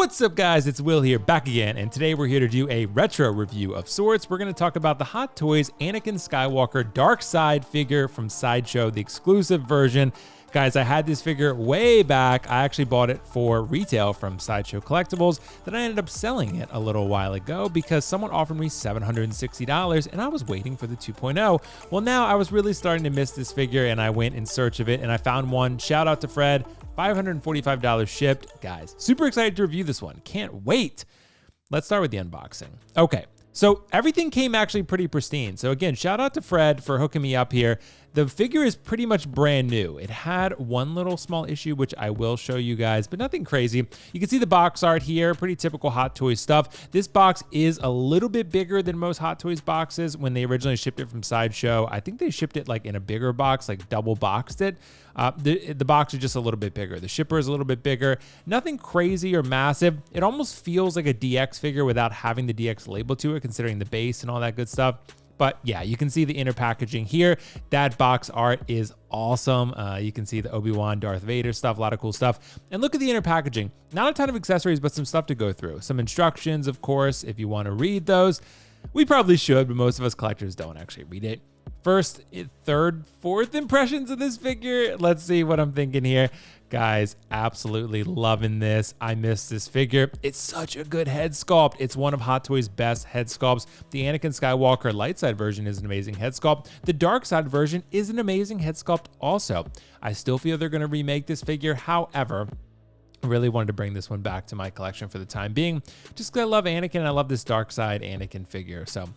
What's up, guys? It's Will here, back again, and today we're here to do a retro review of sorts. We're going to talk about the Hot Toys Anakin Skywalker Darkside figure from Sideshow, the exclusive version. Guys, I had this figure way back. I actually bought it for retail from Sideshow Collectibles. Then I ended up selling it a little while ago because someone offered me $760 and I was waiting for the 2.0. Well, now I was really starting to miss this figure and I went in search of it and I found one. Shout out to Fred, $545 shipped. Guys, super excited to review this one. Can't wait. Let's start with the unboxing. Okay. So everything came actually pretty pristine. So again, shout out to Fred for hooking me up here. The figure is pretty much brand new. It had one little small issue, which I will show you guys, but nothing crazy. You can see the box art here, pretty typical Hot Toys stuff. This box is a little bit bigger than most Hot Toys boxes. When they originally shipped it from Sideshow, I think they shipped it like in a bigger box, like double boxed it. The box is just a little bit bigger. The shipper is a little bit bigger. Nothing crazy or massive. It almost feels like a DX figure without having the DX label to it, considering the base and all that good stuff. But yeah, you can see the inner packaging here. That box art is awesome. You can see the Obi-Wan, Darth Vader stuff, a lot of cool stuff. And look at the inner packaging. Not a ton of accessories, but some stuff to go through. Some instructions, of course, if you want to read those. We probably should, but most of us collectors don't actually read it. First, third, fourth impressions of this figure. Let's see what I'm thinking here. Guys, absolutely loving this. I miss this figure. It's such a good head sculpt. It's one of Hot Toys' best head sculpts. The Anakin Skywalker light side version is an amazing head sculpt. The dark side version is an amazing head sculpt also. I still feel they're going to remake this figure. However, I really wanted to bring this one back to my collection for the time being, just because I love Anakin and I love this Darkside Anakin figure. So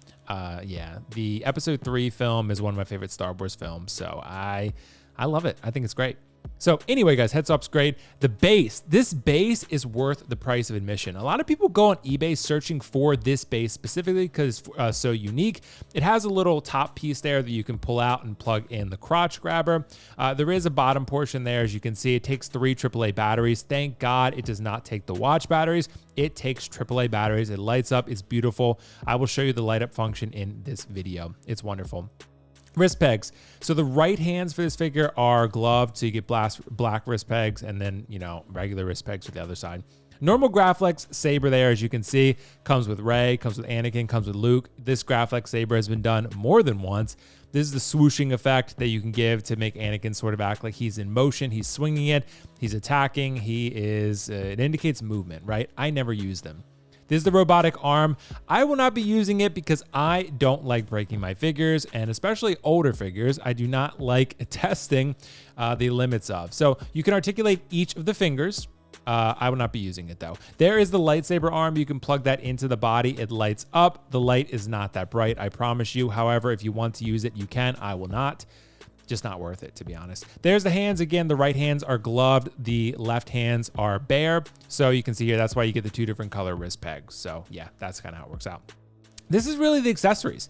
yeah, the episode 3 film is one of my favorite Star Wars films. So I love it. I think it's great. So anyway, guys, head sculpt's great. The base, this base is worth the price of admission. A lot of people go on eBay searching for this base specifically because it's so unique. It has a little top piece there that you can pull out and plug in the crotch grabber. There is a bottom portion there. As you can see, it takes 3 AAA batteries. Thank God it does not take the watch batteries. It takes AAA batteries. It lights up. It's beautiful. I will show you the light up function in this video. It's wonderful. Wrist pegs. So the right hands for this figure are gloved, so you get black wrist pegs, and then, you know, regular wrist pegs for the other side. Normal Graflex saber there, as you can see, comes with Rey, comes with Anakin, comes with Luke. This Graflex saber has been done more than once. This is the swooshing effect that you can give to make Anakin sort of act like he's in motion. He's swinging it. He's attacking. He is, it indicates movement, right? I never use them. This is the robotic arm. I will not be using it because I don't like breaking my figures, and especially older figures, I do not like testing the limits of. So you can articulate each of the fingers. I will not be using it though. There is the lightsaber arm. You can plug that into the body. It lights up. The light is not that bright, I promise you. However, if you want to use it, you can. I will not. Just not worth it, to be honest. There's the hands. Again, the right hands are gloved. The left hands are bare. So you can see here, that's why you get the 2 different color wrist pegs. So yeah, that's kind of how it works out. This is really the accessories.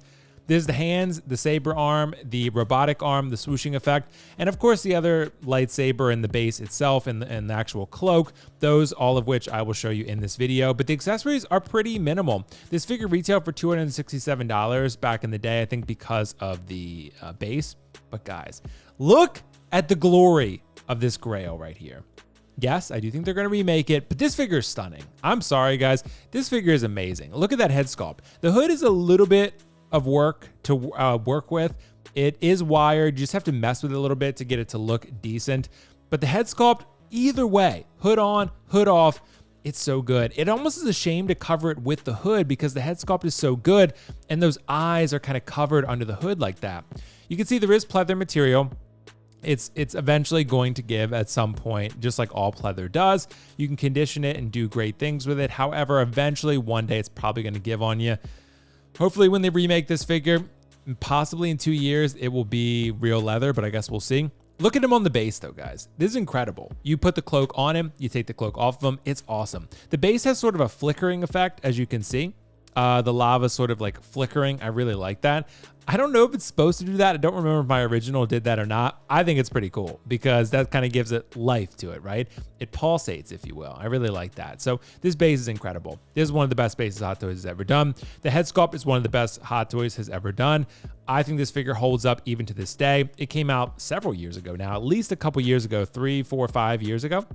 There's the hands, the saber arm, the robotic arm, the swooshing effect, and of course the other lightsaber and the base itself and the actual cloak, those all of which I will show you in this video. But the accessories are pretty minimal. This figure retailed for $267 back in the day, I think because of the base. But guys, look at the glory of this Grail right here. Yes, I do think they're going to remake it, but this figure is stunning. I'm sorry, guys. This figure is amazing. Look at that head sculpt. The hood is a little bit of work to work with. It is wired. You just have to mess with it a little bit to get it to look decent. But the head sculpt, either way, hood on, hood off, it's so good. It almost is a shame to cover it with the hood because the head sculpt is so good and those eyes are kind of covered under the hood like that. You can see there is pleather material. It's eventually going to give at some point, just like all pleather does. You can condition it and do great things with it. However, eventually one day it's probably going to give on you. Hopefully when they remake this figure, possibly in 2 years, it will be real leather, but I guess we'll see. Look at him on the base though, guys. This is incredible. You put the cloak on him, you take the cloak off of him. It's awesome. The base has sort of a flickering effect, as you can see. The lava sort of like flickering. I really like that. I don't know if it's supposed to do that. I don't remember if my original did that or not. I think it's pretty cool because that kind of gives it life to it, right? It pulsates, if you will. I really like that. So this base is incredible. This is one of the best bases Hot Toys has ever done. The head sculpt is one of the best Hot Toys has ever done. I think this figure holds up even to this day. It came out several years ago now, at least a couple years ago, 3, 4, 5 years ago.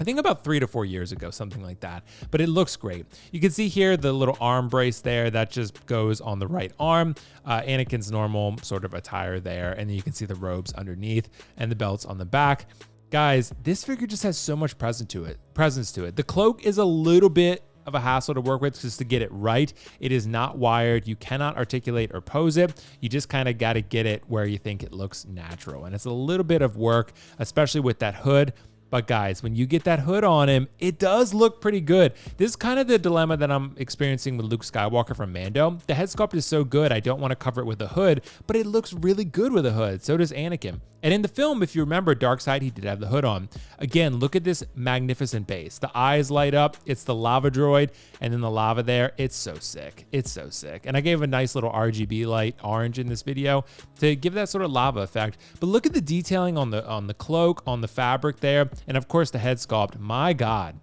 I think about 3 to 4 years ago, something like that, but it looks great. You can see here the little arm brace there that just goes on the right arm, Anakin's normal sort of attire there, and then you can see the robes underneath and the belts on the back. Guys, this figure just has so much presence to it. The cloak is a little bit of a hassle to work with just to get it right. It is not wired. You cannot articulate or pose it. You just kind of got to get it where you think it looks natural, and it's a little bit of work, especially with that hood. But guys, when you get that hood on him, it does look pretty good. This is kind of the dilemma that I'm experiencing with Luke Skywalker from Mando. The head sculpt is so good, I don't want to cover it with a hood, but it looks really good with a hood. So does Anakin. And in the film, if you remember, Darkside, he did have the hood on. Again, look at this magnificent base. The eyes light up. It's the lava droid, and then the lava there. It's so sick. It's so sick. And I gave a nice little RGB light orange in this video to give that sort of lava effect. But look at the detailing on the cloak, on the fabric there, and of course the head sculpt. My God.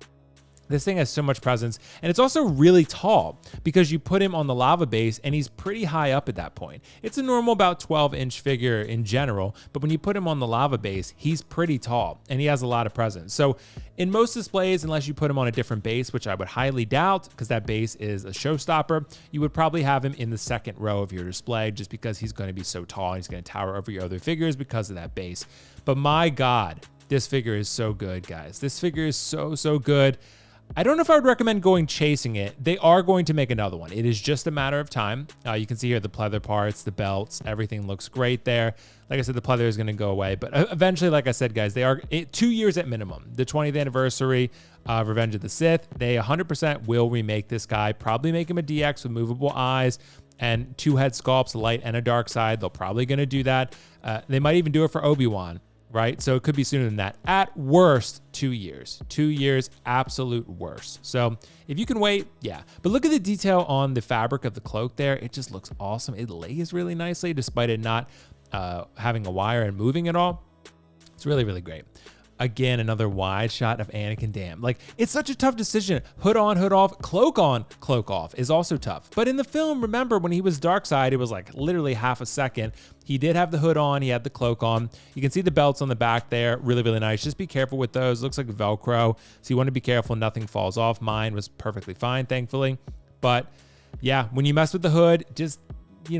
This thing has so much presence, and it's also really tall because you put him on the lava base and he's pretty high up at that point. It's a normal about 12-inch figure in general, but when you put him on the lava base, he's pretty tall and he has a lot of presence. So in most displays, unless you put him on a different base, which I would highly doubt because that base is a showstopper, you would probably have him in the second row of your display just because he's going to be so tall and he's going to tower over your other figures because of that base. But my God, this figure is so good, guys. This figure is so good. I don't know if I would recommend going chasing it. They are going to make another one. It is just a matter of time. You can see here the pleather parts, the belts, everything looks great there. Like I said, the pleather is going to go away. But eventually, like I said, guys, they are 2 years at minimum. The 20th anniversary of Revenge of the Sith, they 100% will remake this guy. Probably make him a DX with movable eyes and 2 head sculpts, a light and a dark side. They're probably going to do that. They might even do it for Obi-Wan. Right? So it could be sooner than that. At worst, 2 years. 2 years, absolute worst. So if you can wait, yeah. But look at the detail on the fabric of the cloak there. It just looks awesome. It lays really nicely despite it not having a wire and moving at all. It's really, really great. Again, another wide shot of Anakin. Damn, like it's such a tough decision. Hood on, hood off, cloak on, cloak off is also tough. But in the film, remember when he was Darkside, it was like literally half a second. He did have the hood on, he had the cloak on. You can see the belts on the back there, really, really nice. Just be careful with those. Looks like Velcro, so you want to be careful nothing falls off. Mine was perfectly fine, thankfully. But yeah, when you mess with the hood, just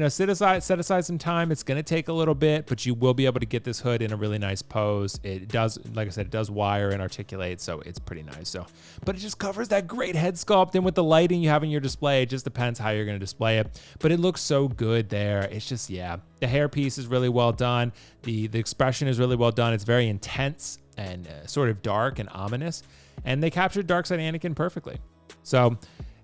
set aside some time. It's going to take a little bit, but you will be able to get this hood in a really nice pose. It does, like I said, it does wire and articulate, so it's pretty nice. So, but it just covers that great head sculpt, and with the lighting you have in your display, it just depends how you're going to display it. But it looks so good there. It's just, yeah, the hairpiece is really well done. The expression is really well done. It's very intense and sort of dark and ominous, and they captured Darkside Anakin perfectly. So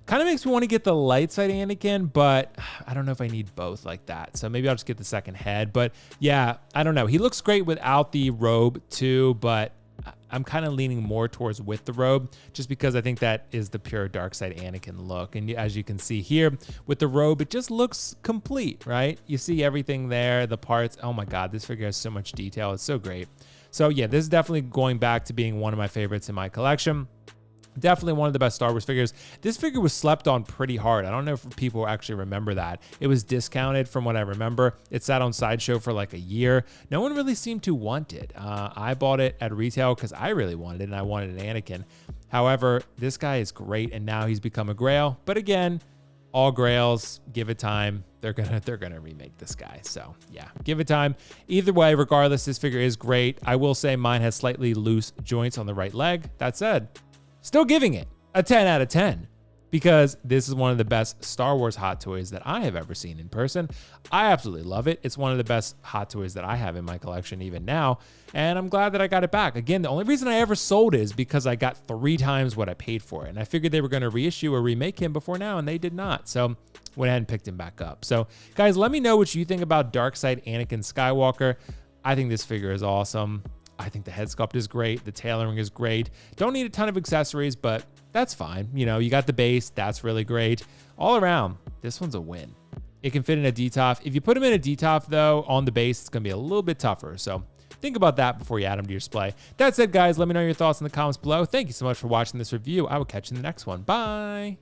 kind of makes me want to get the light side Anakin, but I don't know if I need both like that. So maybe I'll just get the second head. But yeah, I don't know. He looks great without the robe too, but I'm kind of leaning more towards with the robe just because I think that is the pure Darkside Anakin look. And as you can see here with the robe, it just looks complete, right? You see everything there, the parts. Oh my God, this figure has so much detail. It's so great. So yeah, this is definitely going back to being one of my favorites in my collection. Definitely one of the best Star Wars figures. This figure was slept on pretty hard. I don't know if people actually remember that. It was discounted from what I remember. It sat on Sideshow for like a year. No one really seemed to want it. I bought it at retail because I really wanted it and I wanted an Anakin. However, this guy is great and now he's become a Grail. But again, all Grails, give it time. They're gonna remake this guy. So yeah, give it time. Either way, regardless, this figure is great. I will say mine has slightly loose joints on the right leg. That said, still giving it a 10 out of 10 because this is one of the best Star Wars Hot Toys that I have ever seen in person. I absolutely love it. It's one of the best Hot Toys that I have in my collection even now, and I'm glad that I got it back. Again, the only reason I ever sold it is because I got 3 times what I paid for it, and I figured they were going to reissue or remake him before now, and they did not. So went ahead and picked him back up. So guys, let me know what you think about Darkside Anakin Skywalker. I think this figure is awesome. I think the head sculpt is great. The tailoring is great. Don't need a ton of accessories, but that's fine. You got the base. That's really great. All around, this one's a win. It can fit in a DTOF. If you put him in a DTOF, though, on the base, it's going to be a little bit tougher. So think about that before you add him to your display. That said, guys, let me know your thoughts in the comments below. Thank you so much for watching this review. I will catch you in the next one. Bye.